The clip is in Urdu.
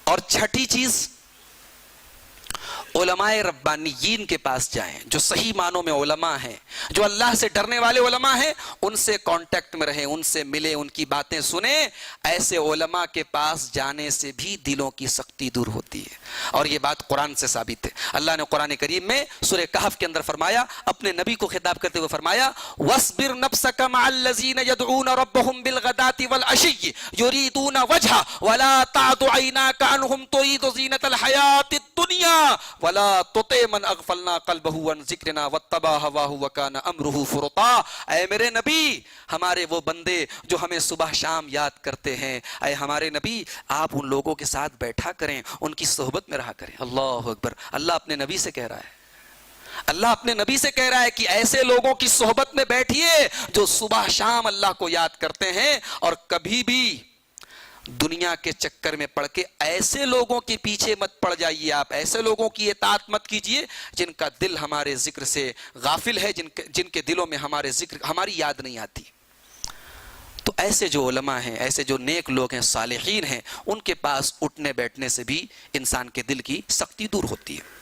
اور چھٹی چیز، علماء ربانیین کے پاس جائیں، جو صحیح معنوں میں علماء ہیں، جو اللہ سے ڈرنے والے علماء ہیں، ان سے کانٹیکٹ میں رہیں، ان سے ملیں، ان کی باتیں سنیں۔ ایسے علماء کے پاس جانے سے بھی دلوں کی سختی دور ہوتی ہے، اور یہ بات قرآن سے ثابت ہے۔ اللہ نے قرآن کریم میں سورہ کہف کے اندر فرمایا، اپنے نبی کو خطاب کرتے ہوئے فرمایا، وَاصْبِرْ نَفْسَكَ مَعَ الَّذِينَ يَدْعُونَ رَبَّهُمْ بِالْغَدَاةِ وَالْعَشِيِّ يُرِيدُونَ وَجْهَهُ وَلَا تَعْدُ عَيْنَاكَ عَنْهُمْ تُرِيدُ زِينَةَ الْحَيَاةِ الدُّنْيَا وَلَا تُطِعْ مَنْ أَغْفَلْنَا قَلْبَهُ عَنْ ذِكْرِنَا وَاتَّبَعَ هَوَاهُ وَكَانَ أَمْرُهُ فُرُطًا۔ اے میرے نبی، ہمارے وہ بندے جو ہمیں صبح شام یاد کرتے ہیں، اے ہمارے نبی، آپ ان لوگوں کے ساتھ بیٹھا کریں، ان کی صحبت میں رہا کریں۔ اللہ اکبر! اللہ اپنے نبی سے کہہ رہا ہے، اللہ اپنے نبی سے کہہ رہا ہے کہ ایسے لوگوں کی صحبت میں بیٹھیے جو صبح شام اللہ کو یاد کرتے ہیں، اور کبھی بھی دنیا کے چکر میں پڑ کے ایسے لوگوں کے پیچھے مت پڑ جائیے، آپ ایسے لوگوں کی اطاعت مت کیجئے جن کا دل ہمارے ذکر سے غافل ہے، جن کے دلوں میں ہماری یاد نہیں آتی۔ تو ایسے جو علماء ہیں، ایسے جو نیک لوگ ہیں، صالحین ہیں، ان کے پاس اٹھنے بیٹھنے سے بھی انسان کے دل کی سختی دور ہوتی ہے۔